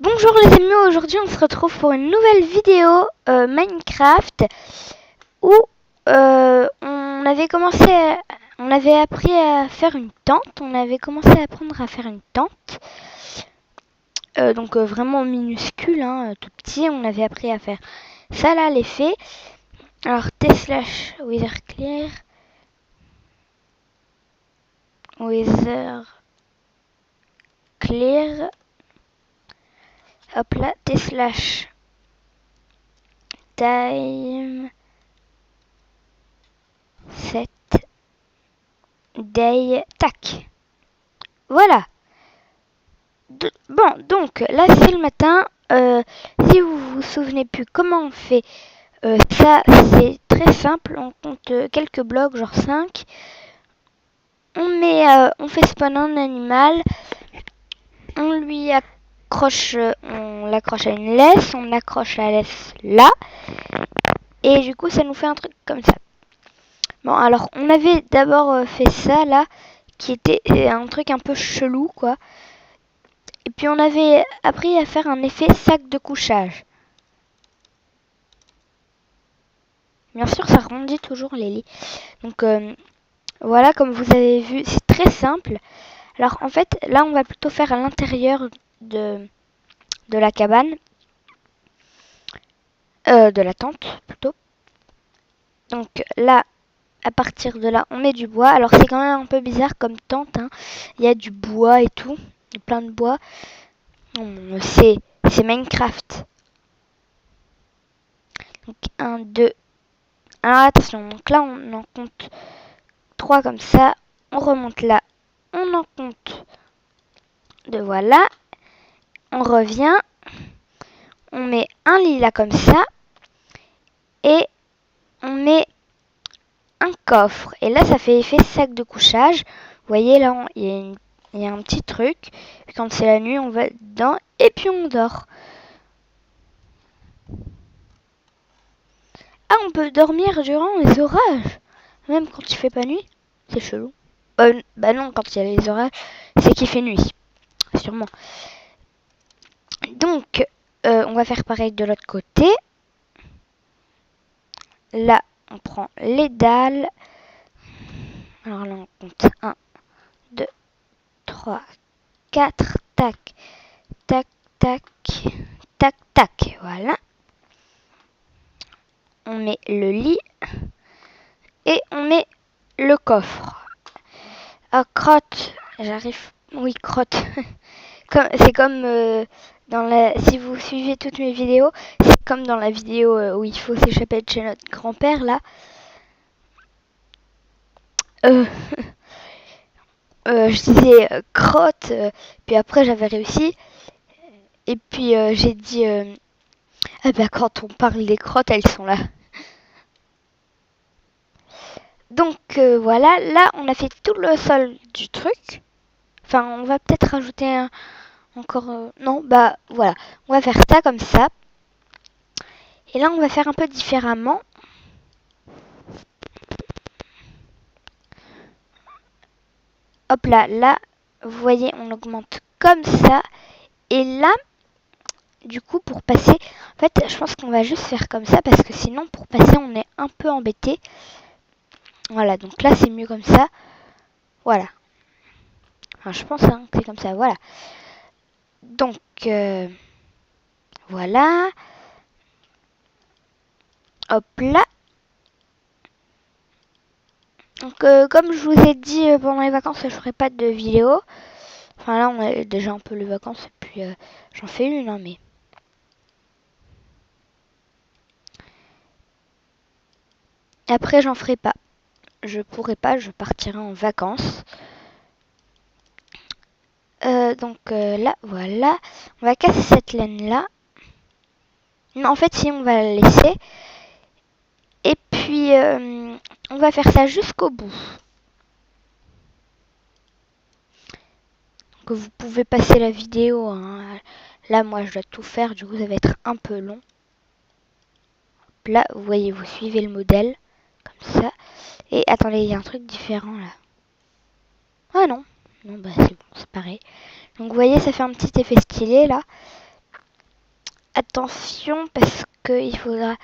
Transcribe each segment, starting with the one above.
Bonjour les amis, aujourd'hui on se retrouve pour une nouvelle vidéo Minecraft où on avait appris à faire une tente, on avait commencé à apprendre à faire une tente, donc vraiment minuscule, hein, tout petit, on avait appris à faire ça là, l'effet. Alors t/wither clear, hop là, t/time set day, tac. Voilà. Bon, donc là c'est le matin. Si vous vous souvenez plus comment on fait ça, c'est très simple. On compte quelques blocs, genre 5. On fait spawn un animal. On lui accroche, on l'accroche à une laisse. On accroche la laisse là. Et du coup, ça nous fait un truc comme ça. Bon, alors on avait d'abord fait ça là, qui était un truc un peu chelou quoi. Et puis on avait appris à faire un effet sac de couchage. Bien sûr, ça rendit toujours les lits. Donc voilà, comme vous avez vu, c'est très simple. Alors en fait, là, on va plutôt faire à l'intérieur de la cabane, de la tente plutôt. Donc là, à partir de là, on met du bois. Alors c'est quand même un peu bizarre comme tente, hein. Il y a du bois et tout, plein de bois. C'est Minecraft. Donc 1, 2. Alors attention, donc là on en compte 3 comme ça. On remonte là, on en compte 2, voilà. On revient, on met un lit là comme ça. Et on met un coffre. Et là ça fait effet sac de couchage. Vous voyez là, il y a un petit truc. Puis quand c'est la nuit, on va dedans et puis on dort. Ah, on peut dormir durant les orages, même quand il fait pas nuit. C'est chelou. Bah non, quand il y a les orages, c'est qu'il fait nuit, sûrement. Donc, on va faire pareil de l'autre côté. Là, on prend les dalles. Alors là, on compte 1, 2, 3, 4. Tac, tac, tac, tac, tac. Voilà. On met le lit et on met le coffre. Ah, crotte, j'arrive. Oui, crotte. C'est comme si vous suivez toutes mes vidéos, c'est comme dans la vidéo où il faut s'échapper de chez notre grand-père là. Je disais crotte, puis après j'avais réussi. Et puis j'ai dit, ah bah quand on parle des crottes, elles sont là. Donc voilà, là on a fait tout le sol du truc. Enfin, on va peut-être rajouter encore... non, bah voilà, on va faire ça comme ça. Et là on va faire un peu différemment. Hop là, là, vous voyez, on augmente comme ça. Et là, du coup, pour passer, en fait, je pense qu'on va juste faire comme ça parce que sinon, pour passer, on est un peu embêté. Voilà, donc là, c'est mieux comme ça. Voilà. Enfin, je pense hein, que c'est comme ça, voilà. Donc, voilà. Hop là. Donc, comme je vous ai dit pendant les vacances, je ferai pas de vidéo. Enfin, là, on a déjà un peu les vacances et puis j'en fais une, hein, mais... Après, j'en ferai pas. Je pourrai pas, je partirai en vacances. Donc là, voilà. On va casser cette laine-là. Non, en fait, si, on va la laisser. Et puis, on va faire ça jusqu'au bout. Donc, vous pouvez passer la vidéo. Hein. Là, moi, je dois tout faire. Du coup, ça va être un peu long. Là, vous voyez, vous suivez le modèle. Comme ça. Et attendez, il y a un truc différent, là. Ah non. Non, bah c'est bon, c'est pareil. Donc, vous voyez, ça fait un petit effet stylé, là. attention parce que il faudra...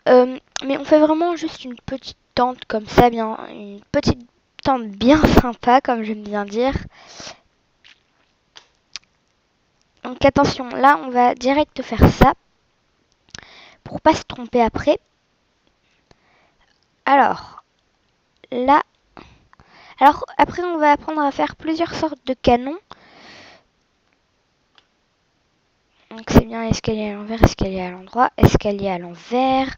mais on fait vraiment juste une petite tente comme ça, bien, une petite tente bien sympa, comme j'aime bien dire. Donc attention, là on va direct faire ça pour pas se tromper après. Alors là, alors après on va apprendre à faire plusieurs sortes de canons. Donc c'est bien escalier à l'envers, escalier à l'endroit, escalier à l'envers,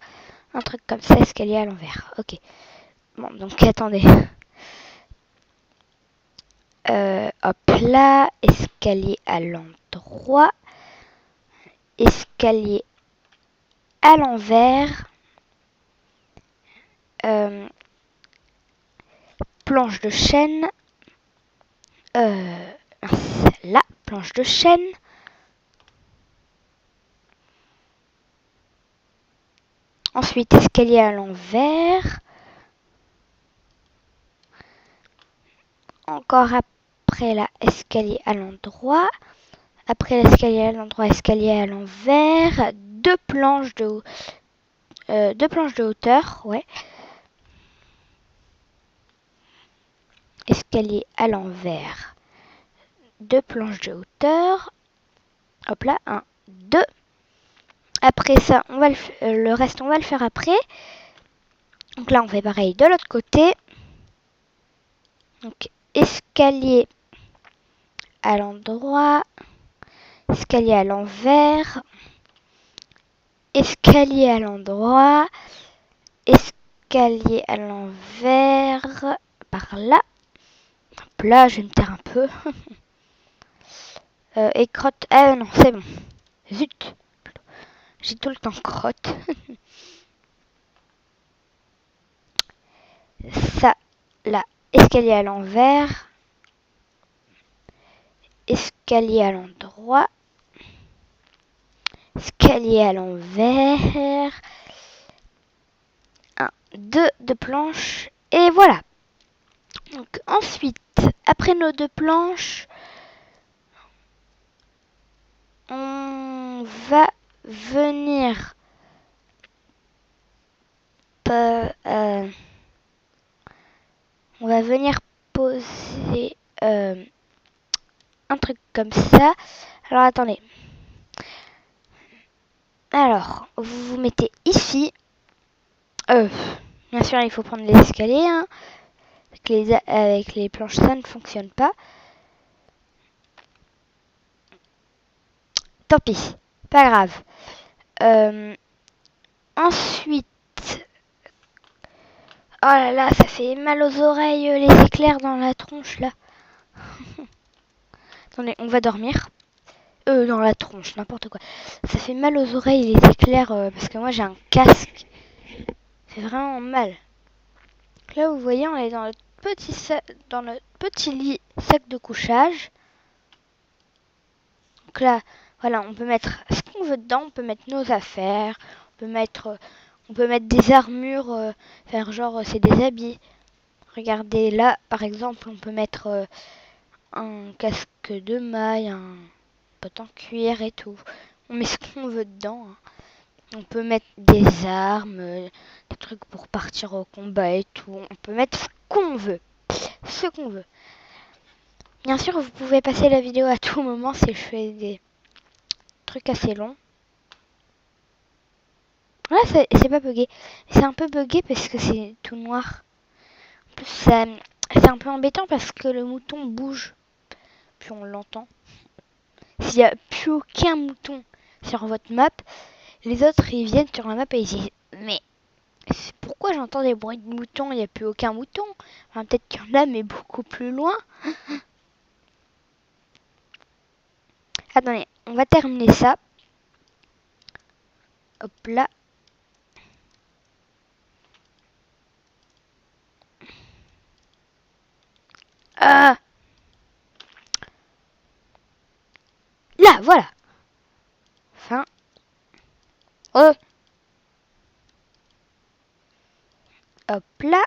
un truc comme ça, escalier à l'envers. Ok. Bon, donc attendez. Hop là, escalier à l'endroit, escalier à l'envers, planche de chêne, là, planche de chêne. Ensuite, escalier à l'envers. Encore après là, escalier à l'endroit. Après l'escalier à l'endroit, escalier à l'envers. Deux planches de hauteur, ouais. Escalier à l'envers. Deux planches de hauteur. Hop là, 1, 2. Après ça, on va le reste, on va le faire après. Donc là, on fait pareil de l'autre côté. Donc, escalier à l'endroit, escalier à l'envers, escalier à l'endroit, escalier à l'envers, par là. Hop là, je vais me taire un peu. Et crotte. Ah non, c'est bon. Zut. J'ai tout le temps crotte. Ça, là, escalier à l'envers, escalier à l'endroit, escalier à l'envers, 1, 2 de planches, et voilà. Donc ensuite, après nos deux planches, on va venir poser un truc comme ça. Alors attendez. Alors, vous vous mettez ici. Bien sûr, il faut prendre les escaliers. Hein. Avec les planches, ça ne fonctionne pas. Tant pis, pas grave. Ensuite, oh là là, ça fait mal aux oreilles, les éclairs dans la tronche là. Attendez, on va dormir. Dans la tronche, n'importe quoi. Ça fait mal aux oreilles les éclairs parce que moi j'ai un casque. Ça fait vraiment mal. Là, vous voyez, on est dans notre petit lit sac de couchage. Donc là, voilà, on peut mettre ce qu'on veut dedans. On peut mettre nos affaires. On peut mettre des armures, faire genre c'est des habits. Regardez là, par exemple, on peut mettre un casque de maille, un pote en cuir et tout. On met ce qu'on veut dedans. Hein. On peut mettre des armes, des trucs pour partir au combat et tout. On peut mettre ce qu'on veut. Ce qu'on veut. Bien sûr, vous pouvez passer la vidéo à tout moment si je fais des trucs assez longs. Là, c'est pas bugué. C'est un peu bugué parce que c'est tout noir. En plus, c'est un peu embêtant parce que le mouton bouge. Puis on l'entend. S'il n'y a plus aucun mouton sur votre map, les autres ils viennent sur la map et ils disent mais pourquoi j'entends des bruits de moutons, il n'y a plus aucun mouton. Enfin, peut-être qu'il y en a mais beaucoup plus loin. Attendez, on va terminer ça. Hop là. Ah, là, voilà. Enfin. Oh. Hop là.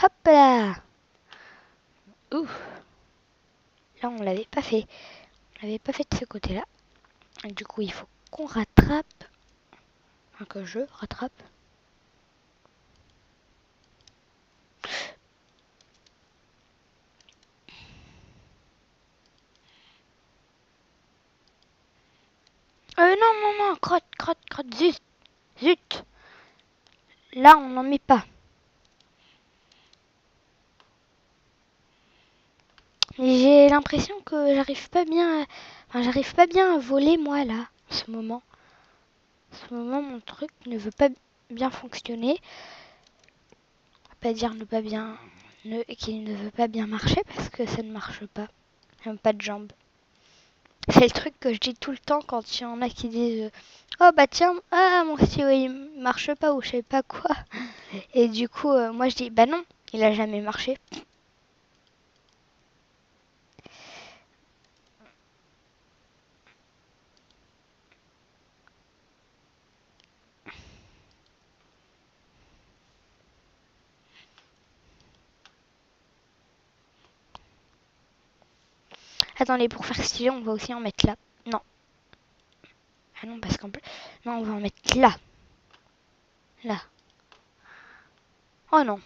Hop là. Ouh. Là, on l'avait pas fait. On l'avait pas fait de ce côté-là. Et du coup, il faut qu'on rattrape. Enfin, que je rattrape. Non, crotte, zut. Là, on n'en met pas. Mais j'ai l'impression que j'arrive pas bien à voler, moi, là, en ce moment. En ce moment, mon truc ne veut pas bien fonctionner. On va pas dire qu'il ne veut pas bien marcher parce que ça ne marche pas. Même pas de jambes. C'est le truc que je dis tout le temps quand il y en a qui disent oh bah tiens, mon stylo il marche pas ou je sais pas quoi. Et du coup, moi je dis bah non, il a jamais marché. Attendez, pour faire stylé, on va aussi en mettre là. Non. Ah non, parce qu'en plus... Non, on va en mettre là. Là. Oh non.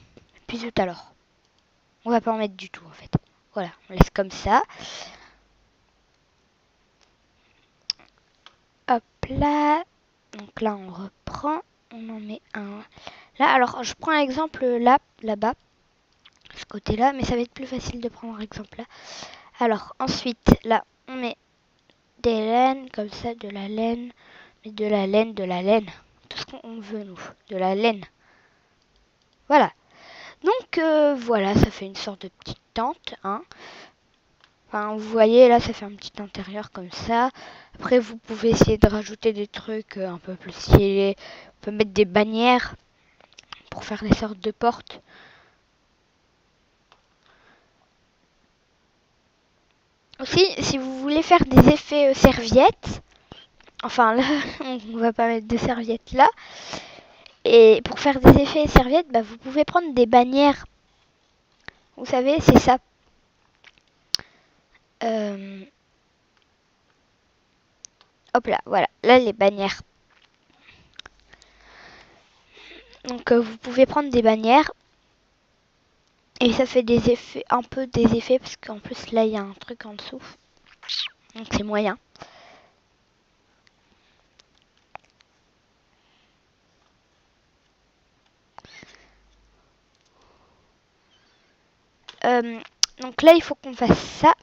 Puis tout alors. On va pas en mettre du tout, en fait. Voilà, on laisse comme ça. Hop là. Donc là, on reprend. On en met un là. Alors, je prends un exemple là-bas. Ce côté-là. Mais ça va être plus facile de prendre un exemple là. Alors, ensuite, là, on met des laines, comme ça, de la laine. Mais de la laine. Tout ce qu'on veut, nous. De la laine. Voilà. Donc, voilà, ça fait une sorte de petite tente, hein. Enfin, vous voyez, là, ça fait un petit intérieur comme ça. Après, vous pouvez essayer de rajouter des trucs un peu plus stylés. On peut mettre des bannières pour faire des sortes de portes. Aussi, si vous voulez faire des effets serviettes, enfin là, on va pas mettre de serviettes là. Et pour faire des effets serviettes, bah, vous pouvez prendre des bannières. Vous savez, c'est ça. Hop là, voilà. Là, les bannières. Donc, vous pouvez prendre des bannières. Et ça fait des effets, un peu des effets, parce qu'en plus, là, il y a un truc en dessous. Donc, c'est moyen. Donc là, il faut qu'on fasse ça.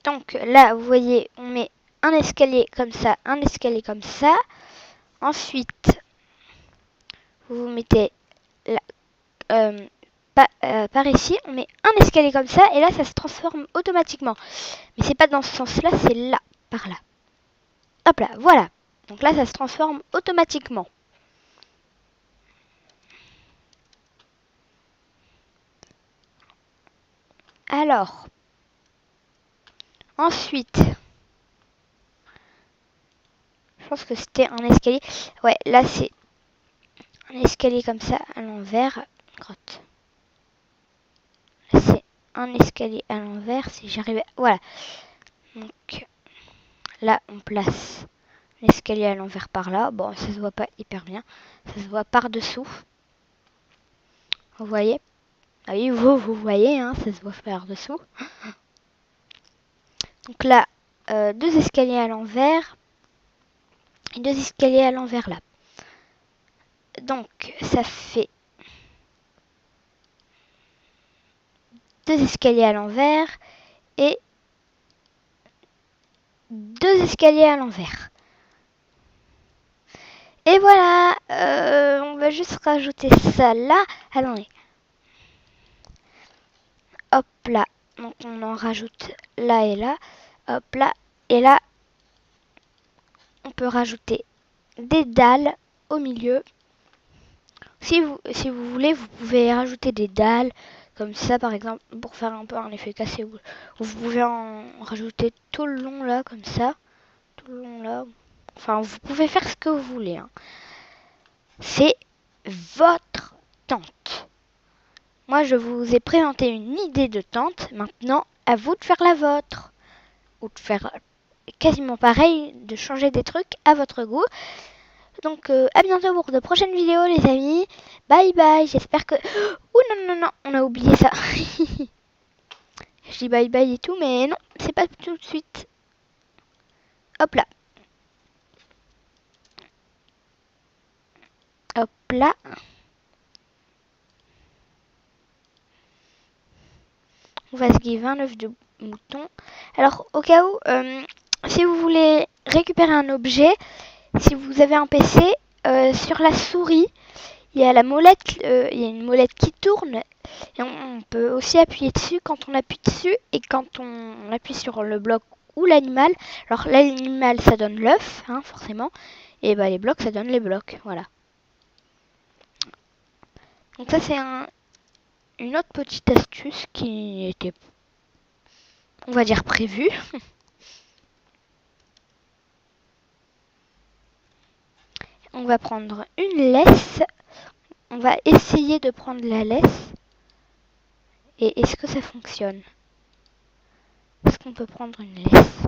Donc là, vous voyez, on met un escalier comme ça, un escalier comme ça. Ensuite, vous mettez là, par ici, on met un escalier comme ça, et là, ça se transforme automatiquement. Mais c'est pas dans ce sens-là, c'est là, par là. Hop là, voilà. Donc là, ça se transforme automatiquement. Alors, ensuite, je pense que c'était un escalier. Ouais, là, c'est un escalier comme ça, à l'envers. Grotte. C'est un escalier à l'envers, si j'arrivais... Voilà. Donc, là, on place l'escalier à l'envers par là. Bon, ça se voit pas hyper bien. Ça se voit par-dessous. Vous voyez? Ah oui, vous voyez, hein, ça se voit par-dessous. Donc là, deux escaliers à l'envers. Et deux escaliers à l'envers là. Donc, ça fait deux escaliers à l'envers et deux escaliers à l'envers. Et voilà, on va juste rajouter ça là. Allons-y. Hop là. Donc on en rajoute là et là. Hop là. Et là, on peut rajouter des dalles au milieu. Si vous voulez, vous pouvez rajouter des dalles comme ça par exemple pour faire un peu un effet cassé. Vous pouvez en rajouter tout le long là comme ça. Tout le long là. Enfin, vous pouvez faire ce que vous voulez, hein. C'est votre tente. Moi, je vous ai présenté une idée de tente. Maintenant, à vous de faire la vôtre. ou de faire quasiment pareil, de changer des trucs à votre goût. Donc à bientôt pour de prochaines vidéos les amis. Bye bye, j'espère que... Oh non, on a oublié ça. Je dis bye bye et tout, mais non, c'est pas tout de suite. Hop là. Hop là. On va se guider 29 de moutons. Alors au cas où, si vous voulez récupérer un objet, si vous avez un PC, sur la souris, il y a la molette, il y a une molette qui tourne. Et on peut aussi appuyer dessus quand on appuie dessus et quand on appuie sur le bloc ou l'animal. Alors l'animal ça donne l'œuf, hein, forcément. Et bah les blocs ça donne les blocs, voilà. Donc ça c'est une autre petite astuce qui était, on va dire, prévue. On va prendre une laisse. On va essayer de prendre la laisse. Et est-ce que ça fonctionne? Est-ce qu'on peut prendre une laisse?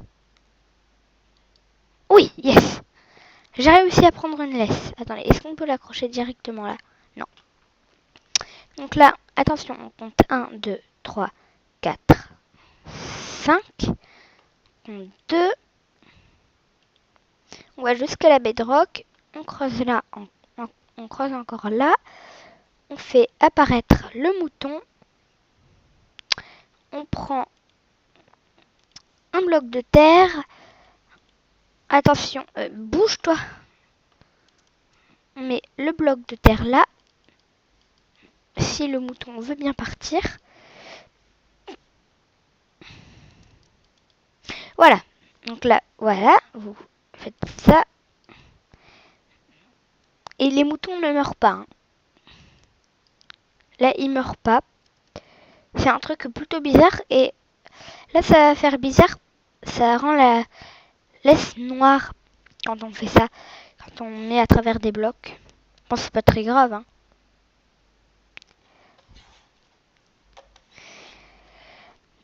Oui, yes! J'ai réussi à prendre une laisse. Attendez, est-ce qu'on peut l'accrocher directement là? Non. Donc là, attention, on compte 1, 2, 3, 4, 5. On compte 2. On va jusqu'à la bedrock. On creuse là, on creuse encore là. On fait apparaître le mouton. On prend un bloc de terre. Attention, bouge-toi. On met le bloc de terre là. Si le mouton veut bien partir. Voilà. Donc là, voilà. Vous faites ça. Et les moutons ne meurent pas. Hein. Là, ils meurent pas. C'est un truc plutôt bizarre. Et là, ça va faire bizarre. Ça rend la laisse noire quand on fait ça. Quand on met à travers des blocs. Je pense que c'est pas très grave. Hein.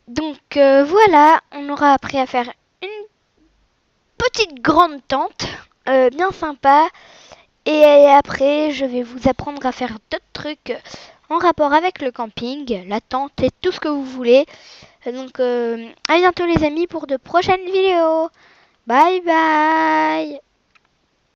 Donc voilà, on aura appris à faire une petite grande tente. Bien sympa. Et après, je vais vous apprendre à faire d'autres trucs en rapport avec le camping, la tente et tout ce que vous voulez. Donc, à bientôt les amis pour de prochaines vidéos. Bye bye!